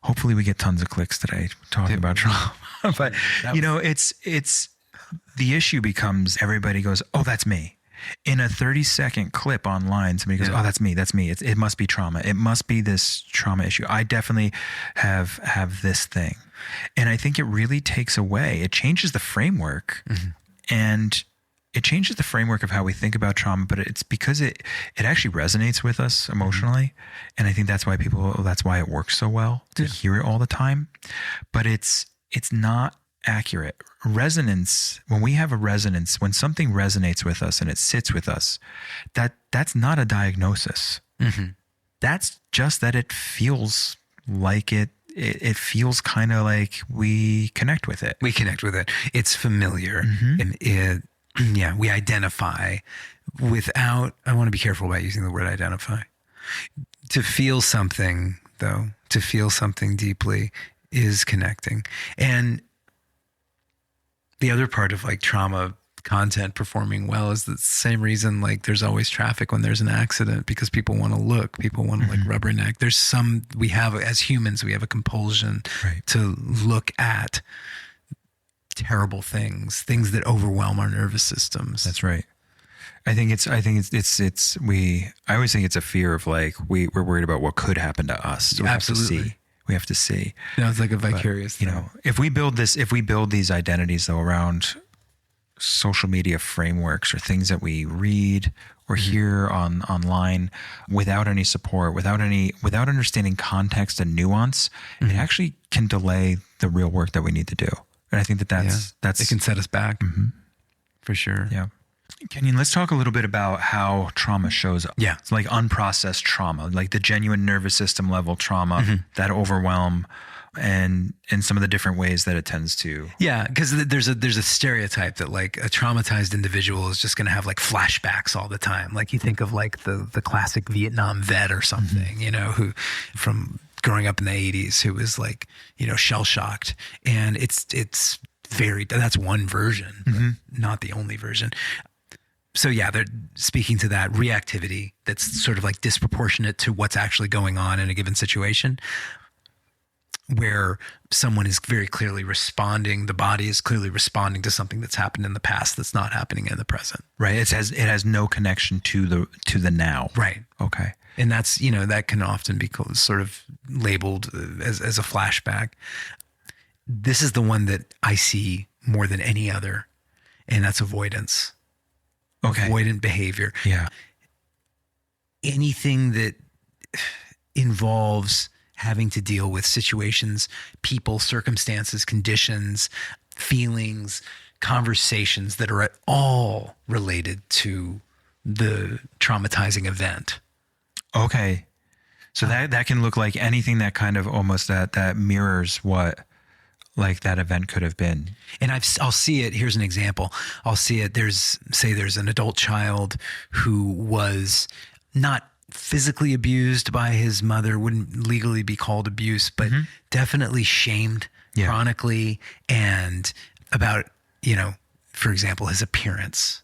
Hopefully we get tons of clicks today talking about trauma. But it's the issue becomes everybody goes, oh, that's me. In a 30-second clip online, somebody goes, oh, that's me. It must be trauma. It must be this trauma issue. I definitely have this thing. And I think it really takes away, it changes the framework and it changes the framework of how we think about trauma, but it's because it actually resonates with us emotionally. And I think that's why it works so well to hear it all the time. But it's not accurate. Resonance, when we have a resonance, when something resonates with us and it sits with us, that's not a diagnosis. Mm-hmm. That's just that it feels like it feels kind of like we connect with it. We connect with it. It's familiar. And we identify without, I want to be careful about using the word identify. To feel something, though, to feel something deeply is connecting. And the other part of like trauma content performing well is the same reason like there's always traffic when there's an accident, because people want to look, people want to like rubberneck. We have, as humans, we have a compulsion to look at terrible things that overwhelm our nervous systems. That's right. I always think it's a fear of like, we're worried about what could happen to us. So Absolutely. We have to see. No, it's like a vicarious thing. You know, if we build these identities though around social media frameworks or things that we read or hear online without any support, without understanding context and nuance, it actually can delay the real work that we need to do. And I think that's it can set us back for sure. Yeah. Kenyon, let's talk a little bit about how trauma shows up. Yeah. It's like unprocessed trauma, like the genuine nervous system level trauma, that overwhelm, and some of the different ways that it tends to. Yeah, because there's a stereotype that like a traumatized individual is just going to have like flashbacks all the time. Like you think of like the classic Vietnam vet or something, you know, who from growing up in the 80s, who was like, you know, shell shocked. And that's one version, but not the only version. So yeah, they're speaking to that reactivity that's sort of like disproportionate to what's actually going on in a given situation, where someone is very clearly responding, the body is clearly responding to something that's happened in the past that's not happening in the present. Right. It has no connection to the now. Right. Okay. And that's, you know, that can often be sort of labeled as a flashback. This is the one that I see more than any other, and that's avoidance. Okay. Avoidant behavior. Yeah. Anything that involves having to deal with situations, people, circumstances, conditions, feelings, conversations that are at all related to the traumatizing event. Okay. So that can look like anything that kind of almost that mirrors what like that event could have been. And I'll see it. Here's an example. I'll see it. There's an adult child who was not physically abused by his mother, wouldn't legally be called abuse, but definitely shamed chronically, and about, you know, for example, his appearance.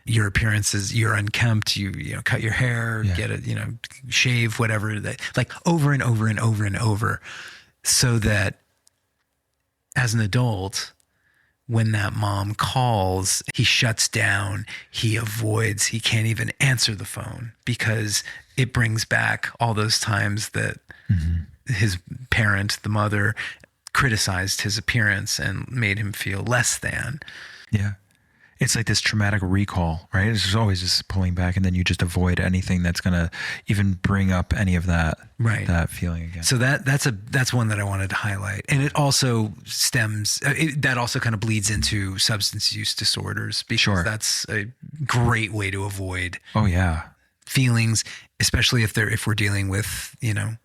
Your appearance is, you're unkempt, you know, cut your hair, get it, you know, shave, whatever, that, like over and over and over and over, so that as an adult, when that mom calls, he shuts down, he avoids, he can't even answer the phone because it brings back all those times that his parent, the mother, criticized his appearance and made him feel less than. Yeah. It's like this traumatic recall, right? It's just always just pulling back, and then you just avoid anything that's going to even bring up any of that, that feeling again. So that's one that I wanted to highlight. And it also that also kind of bleeds into substance use disorders, because that's a great way to avoid feelings, especially if we're dealing with, you know,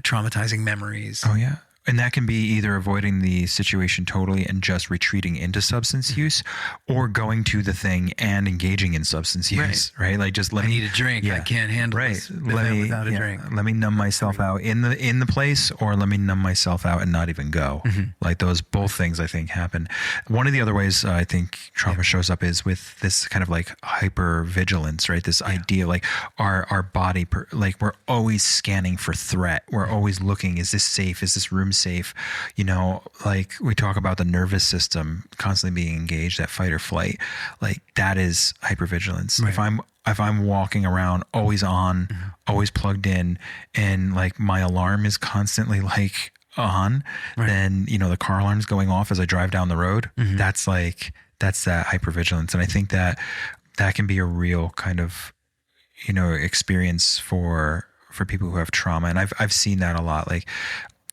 traumatizing memories. Oh yeah. And that can be either avoiding the situation totally and just retreating into substance use, or going to the thing and engaging in substance use, right? Like just I need a drink. I can't handle this without a drink. Let me numb myself out in the place, or let me numb myself out and not even go. Like both things I think happen. One of the other ways I think trauma shows up is with this kind of like hyper vigilance, right? This idea like our body, like we're always scanning for threat. We're always looking, is this safe? Is this room safe? You know, like we talk about the nervous system constantly being engaged, that fight or flight, like that is hypervigilance. Right. If I'm walking around always on, always plugged in, and like my alarm is constantly like on, then, you know, the car alarm's going off as I drive down the road. That's like, That's that hypervigilance. And I think that can be a real kind of, experience for people who have trauma. And I've seen that a lot. Like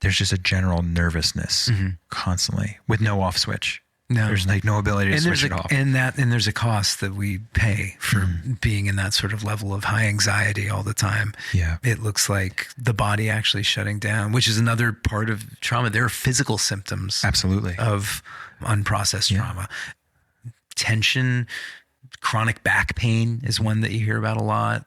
there's just a general nervousness constantly with no off switch. No, there's like no ability to switch it off. And there's a cost that we pay for being in that sort of level of high anxiety all the time. Yeah. It looks like the body actually shutting down, which is another part of trauma. There are physical symptoms. Absolutely. Of unprocessed trauma. Tension, chronic back pain is one that you hear about a lot.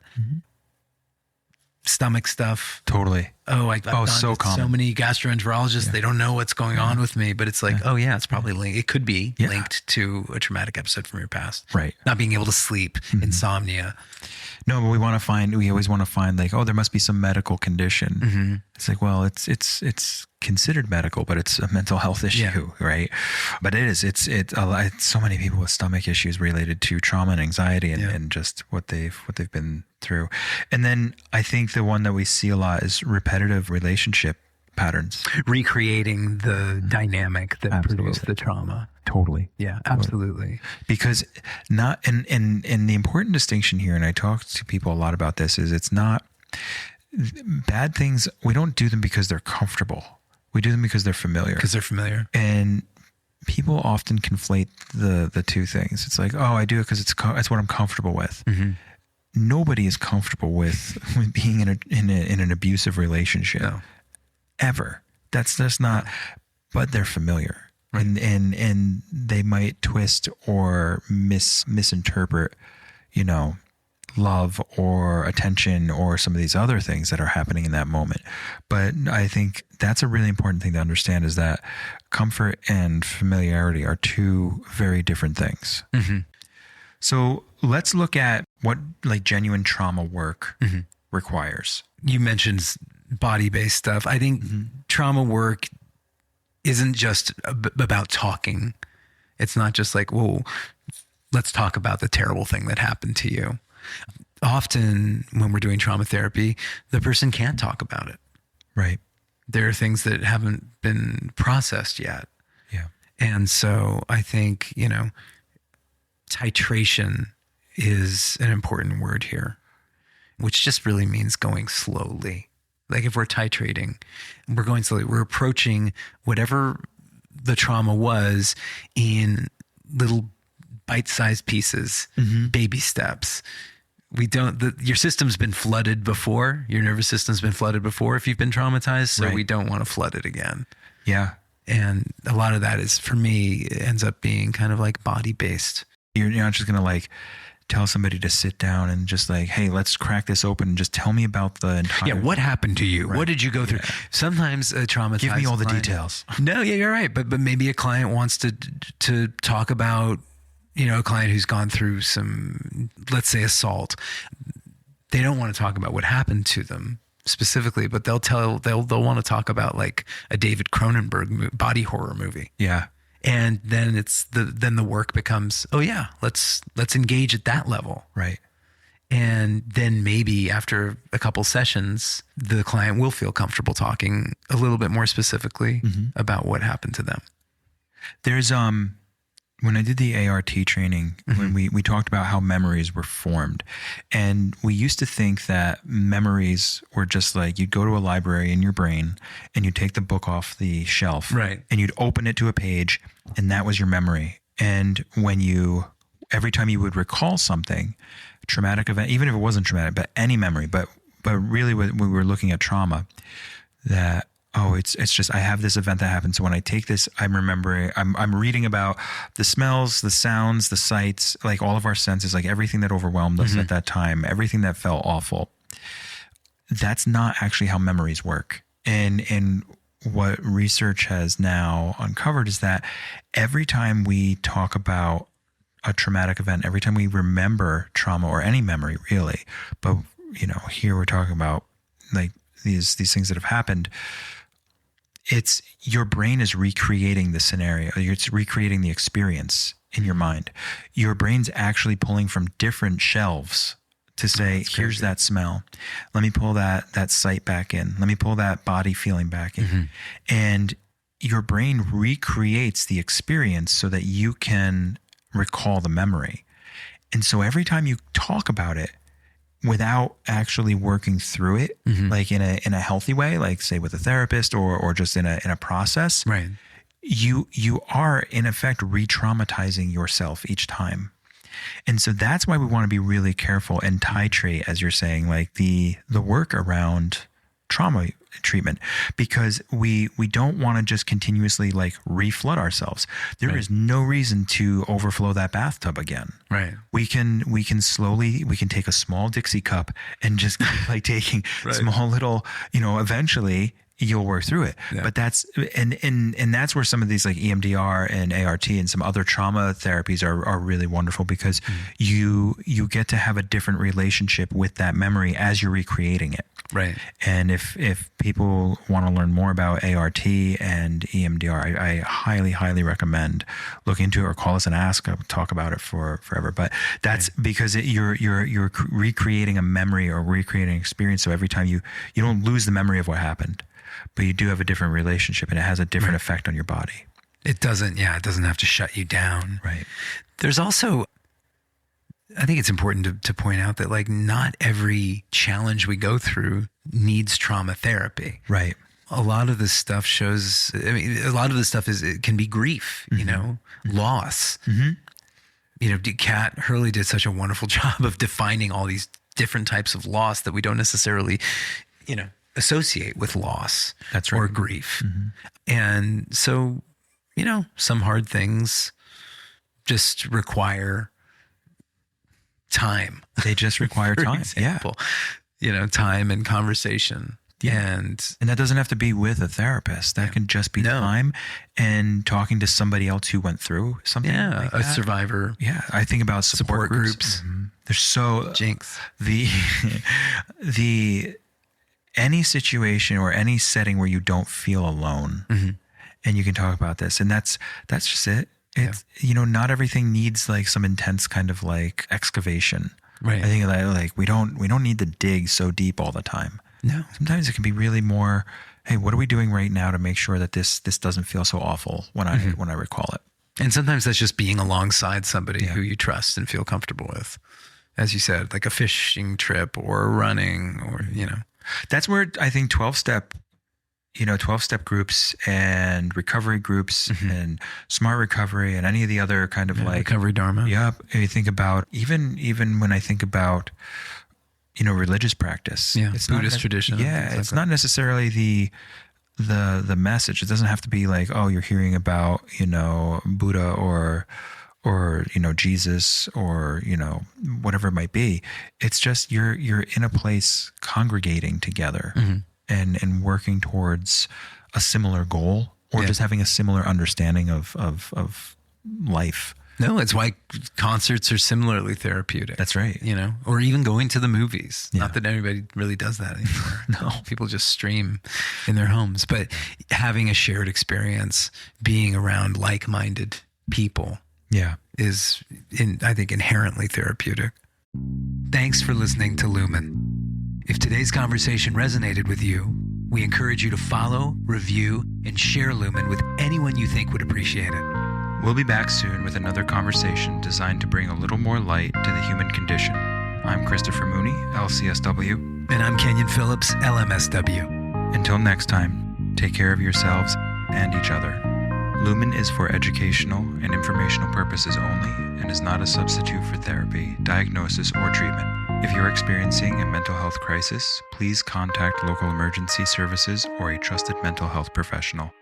Stomach stuff. Totally. I've gone so to common. so many gastroenterologists. They don't know what's going on with me, but it's like, it's probably linked. It could be linked to a traumatic episode from your past. Right. Not being able to sleep, insomnia. No, but we always want to find like, there must be some medical condition. It's like, well, it's considered medical, but it's a mental health issue, right? But it is, it's so many people with stomach issues related to trauma and anxiety and just what they've been through. And then I think the one that we see a lot is repetitive relationship patterns. Recreating the dynamic that produced the trauma. Totally. Yeah, absolutely. Because and the important distinction here, and I talk to people a lot about this, is it's not bad things. We don't do them because they're comfortable. We do them because they're familiar. And people often conflate the two things. It's like, I do it because it's what I'm comfortable with. Nobody is comfortable with being in an abusive relationship. No. Ever. That's just not. But they're familiar. Right. And they might twist or misinterpret, love or attention or some of these other things that are happening in that moment. But I think that's a really important thing to understand, is that comfort and familiarity are two very different things. So let's look at what like genuine trauma work requires. You mentioned body-based stuff. I think trauma work isn't just about talking. It's not just like, well, let's talk about the terrible thing that happened to you. Often when we're doing trauma therapy, the person can't talk about it. Right. There are things that haven't been processed yet. Yeah. And so I think, titration is an important word here, which just really means going slowly. Like if we're titrating, we're going slowly. We're approaching whatever the trauma was in little bite-sized pieces, baby steps. Your system's been flooded before. Your nervous system's been flooded before if you've been traumatized. So we don't want to flood it again. Yeah. And a lot of that is, for me, it ends up being kind of like body-based. You're not just going to like tell somebody to sit down and just like, hey, let's crack this open and just tell me about the entire... Yeah, what happened to you? Right. What did you go through? Yeah. Sometimes a traumatized... Give me all the details. No, yeah, you're right. But maybe a client wants to talk about, a client who's gone through some, let's say, assault. They don't want to talk about what happened to them specifically, but they'll want to talk about like a David Cronenberg body horror movie. Yeah. And then then the work becomes, let's engage at that level. Right. And then maybe after a couple sessions, the client will feel comfortable talking a little bit more specifically about what happened to them. There's when I did the ART training, when we talked about how memories were formed, and we used to think that memories were just like you'd go to a library in your brain and you'd take the book off the shelf, right, and you'd open it to a page, and that was your memory. And every time you would recall something, traumatic event, even if it wasn't traumatic, but any memory, but really when we were looking at trauma, that it's just, I have this event that happened. So when I take this, I'm remembering, I'm reading about the smells, the sounds, the sights, like all of our senses, like everything that overwhelmed us at that time, everything that felt awful. That's not actually how memories work. And what research has now uncovered is that every time we talk about a traumatic event, every time we remember trauma or any memory really, but here we're talking about like these things that have happened, it's your brain is recreating the scenario. It's recreating the experience in your mind. Your brain's actually pulling from different shelves to say, here's that smell. Let me pull that sight back in. Let me pull that body feeling back in. And your brain recreates the experience so that you can recall the memory. And so every time you talk about it without actually working through it, like in a healthy way, like say with a therapist or just in a process, Right. you are in effect re-traumatizing yourself each time. And so that's why we want to be really careful and titrate, as you're saying, like the work around trauma treatment, because we don't want to just continuously like reflood ourselves. There is no reason to overflow that bathtub again. Right. We can slowly, we can take a small Dixie cup and just keep like taking small little, eventually you'll work through it. Yeah. But that's, and that's where some of these like EMDR and ART and some other trauma therapies are really wonderful, because you get to have a different relationship with that memory as you're recreating it. Right. And if people want to learn more about ART and EMDR, I highly, highly recommend looking into it, or call us and ask. I'll talk about it forever. But that's because you're recreating a memory or recreating an experience. So every time you don't lose the memory of what happened, but you do have a different relationship, and it has a different effect on your body. It doesn't have to shut you down. Right. There's also, I think it's important to point out that like not every challenge we go through needs trauma therapy. Right. A lot of this stuff it can be grief, loss. Kat Hurley did such a wonderful job of defining all these different types of loss that we don't necessarily, associate with loss. That's right. Or grief. And so, some hard things just require time. They just require time. Example, time and conversation. Yeah. And that doesn't have to be with a therapist. That can just be time and talking to somebody else who went through something like that. A survivor. Yeah. I think about support groups. They're so Jinx. Any situation or any setting where you don't feel alone and you can talk about this, and that's just it. It's, not everything needs like some intense kind of like excavation. Right. I think like we don't need to dig so deep all the time. No. Sometimes it can be really more, hey, what are we doing right now to make sure that this doesn't feel so awful when I recall it? And sometimes that's just being alongside somebody who you trust and feel comfortable with. As you said, like a fishing trip or running or, That's where I think 12-step groups and recovery groups and smart recovery and any of the other kind of like recovery dharma. Yep. You think about even when I think about, religious practice. Yeah. It's Buddhist tradition. Yeah. It's not necessarily the message. It doesn't have to be like, oh, you're hearing about, Buddha or Jesus or, whatever it might be. It's just you're in a place congregating together and working towards a similar goal, or just having a similar understanding of life. No, it's why concerts are similarly therapeutic. That's right. Or even going to the movies. Yeah. Not that anybody really does that anymore. No. People just stream in their homes. But having a shared experience, being around like-minded people is, I think, inherently therapeutic. Thanks for listening to Lumen. If today's conversation resonated with you, we encourage you to follow, review, and share Lumen with anyone you think would appreciate it. We'll be back soon with another conversation designed to bring a little more light to the human condition. I'm Christopher Mooney, LCSW. And I'm Kenyon Phillips, LMSW. Until next time, take care of yourselves and each other. Lumen is for educational and informational purposes only and is not a substitute for therapy, diagnosis, or treatment. If you're experiencing a mental health crisis, please contact local emergency services or a trusted mental health professional.